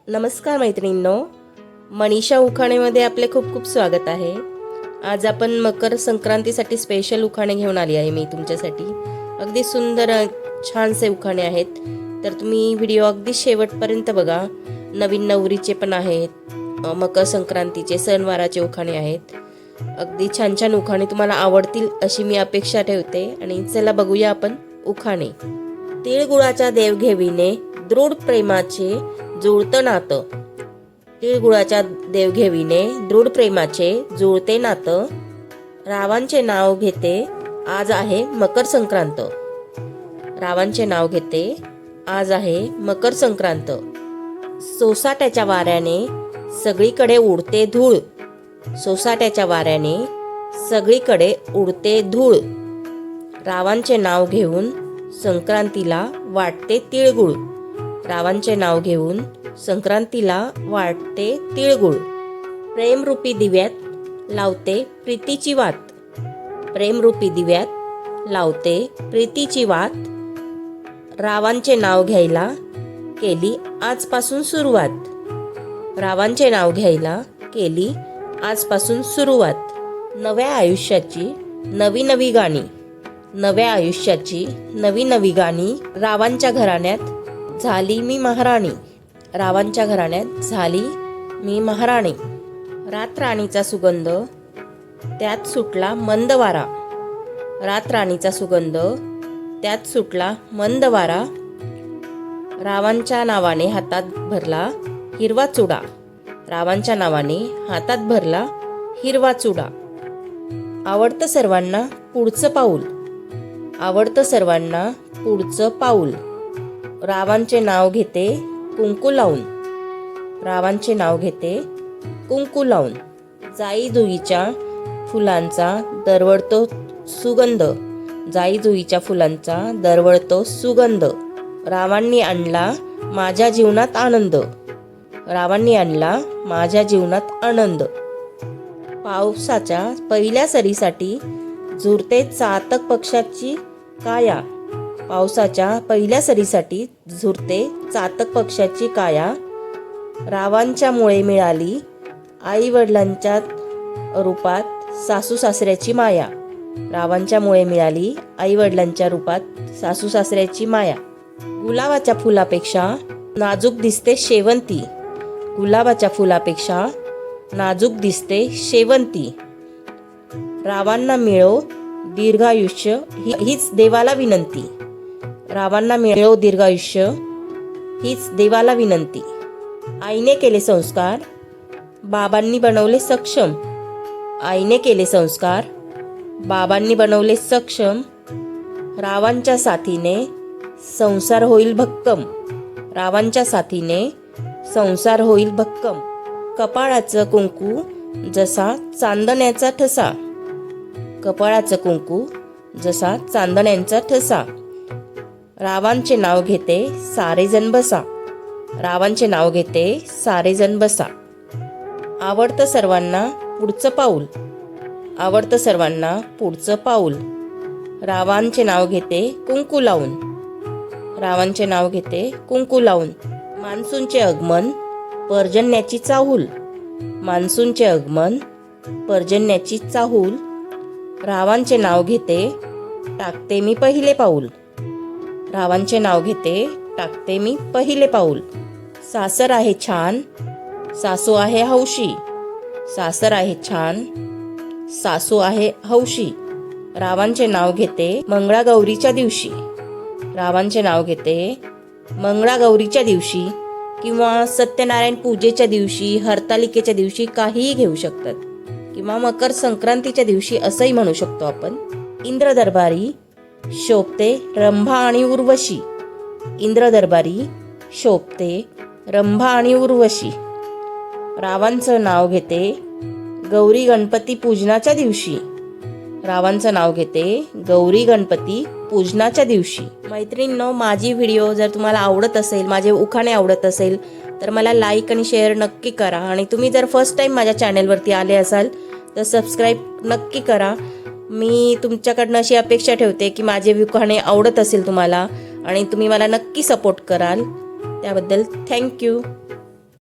नमस्कार मैत्रिणींनो, मनीषा उखाणेमध्ये आपले खूप खूप स्वागत आहे। आज आपण मकर संक्रांतीसाठी स्पेशल उखाणे घेऊन आली आहे मी तुमच्यासाठी। अगदी सुंदर छानसे उखाणे आहेत, तर तुम्ही व्हिडिओ अगदी शेवटपर्यंत बघा। नवीन नवरीचे पण आहेत, मकर संक्रांतीचे सणवाराचे उखाणे आहेत। अगदी छान छान उखाणे तुम्हाला आवडतील अशी मी अपेक्षा ठेवते। आणि चला बघूया आपण उखाणे। तिळगुळाच्या देवघेवीने दृढ प्रेमाचे जुळतं नातं। तिळगुळाच्या देवघेवीने दृढ प्रेमाचे जुळते नातं। रावांचे नाव घेते आज आहे मकर संक्रांत। रावांचे नाव घेते आज आहे मकर संक्रांत। सोसाट्याच्या वाऱ्याने सगळीकडे उडते धूळ। सोसाट्याच्या वाऱ्याने सगळीकडे उडते धूळ। रावांचे नाव घेऊन संक्रांतीला वाटते तिळगुळ। रावांचे नाव घेऊन संक्रांतीला वाटते तिळगुळ। प्रेमरूपी दिव्यात लावते प्रीतीची वात। प्रेमरूपी दिव्यात लावते प्रीतीची वात। रावांचे नाव घ्यायला केली आजपासून सुरुवात। रावांचे नाव घ्यायला केली आजपासून सुरुवात। नव्या आयुष्याची नवी नवी गाणी। नव्या आयुष्याची नवी नवी गाणी। रावांच्या घराण्यात झाली मी महाराणी। रावांच्या घराण्यात झाली मी महाराणी। रातराणीचा सुगंध त्यात सुटला मंद वारा। रातराणीचा सुगंध त्यात सुटला मंद वारा। रावांच्या नावाने हातात भरला हिरवा चुडा। रावांच्या नावाने हातात भरला हिरवा चुडा। आवडतं सर्वांना पुढचं पाऊल। आवडतं सर्वांना पुढचं पाऊल। रावांचे नाव घेते कुंकू लावून। रावांचे नाव घेते कुंकू लावून। जाई जुईच्या फुलांचा दरवळतो सुगंध। जाई जुईच्या फुलांचा दरवळतो सुगंध। रावांनी आणला माझ्या जीवनात आनंद। रावांनी आणला माझ्या जीवनात आनंद। पावसाच्या पहिल्या सरीसाठी झुरते चातक पक्षाची काया। पावसाच्या पहिल्या सरीसाठी झुरते चातक पक्षाची काया। रावांच्या मुळे मिळाली आई वडिलांच्या रूपात सासू सासऱ्याची माया। रावांच्या मुळे मिळाली आई वडिलांच्या रूपात सासू सासऱ्याची माया। गुलाबाच्या फुलापेक्षा नाजूक दिसते शेवंती। गुलाबाच्या फुलापेक्षा नाजूक दिसते शेवंती। रावांना मिळो दीर्घायुष्य हीच देवाला विनंती। रावांना मिळो दीर्घायुष्य हीच देवाला विनंती। आईने केले संस्कार बाबांनी बनवले सक्षम। आईने केले संस्कार बाबांनी बनवले सक्षम। रावांच्या साथीने संसार होईल भक्कम। रावांच्या साथीने संसार होईल भक्कम। कपाळाचं कुंकू जसा चांदण्याचा ठसा। कपाळाचं कुंकू जसा चांदण्यांचा ठसा। रावांचे नाव घेते सारेजण बसा। रावांचे नाव घेते सारेजण बसा। आवडतं सर्वांना पुढचं पाऊल। आवडतं सर्वांना पुढचं पाऊल। रावांचे नाव घेते कुंकू लावून। रावांचे नाव घेते कुंकू लावून। मान्सूनचे आगमन पर्जन्याची चाहूल। मान्सूनचे आगमन पर्जन्याची चाहूल। रावांचे नाव घेते टाकते मी पहिले पाऊल। रावांचे नाव घेते टाकते मी पहिले पाऊल। सासर आहे छान सासू आहे हौशी। सासर आहे छान सासू आहे हौशी। रावांचे नाव घेते मंगळागौरीच्या दिवशी। रावांचे नाव घेते मंगळागौरीच्या दिवशी किंवा सत्यनारायण पूजेच्या दिवशी, हरतालिकेच्या दिवशी काहीही घेऊ शकतात, किंवा मकर संक्रांतीच्या दिवशी असंही म्हणू शकतो आपण। इंद्रदरबारी शोभते रंभा आणि उर्वशी। इंद्रदरबारी शोभते रंभा आणि उर्वशी। रावांचं नाव घेते गौरी गणपती पूजनाच्या दिवशी। रावांचं नाव घेते गौरी गणपती पूजनाच्या दिवशी। मैत्रिणींनो, माझी व्हिडिओ जर तुम्हाला आवडत असेल, माझे उखाणे आवडत असेल, तर मला लाईक आणि शेअर नक्की करा। आणि तुम्ही जर फर्स्ट टाइम माझ्या चॅनेलवरती आले असाल तर सबस्क्राईब नक्की करा। मी तुमच्याकडनं अशी अपेक्षा ठेवते की माझे उखाणे आवडत असेल तुम्हाला आणि तुम्ही मला नक्की सपोर्ट कराल, त्याबद्दल थँक्यू।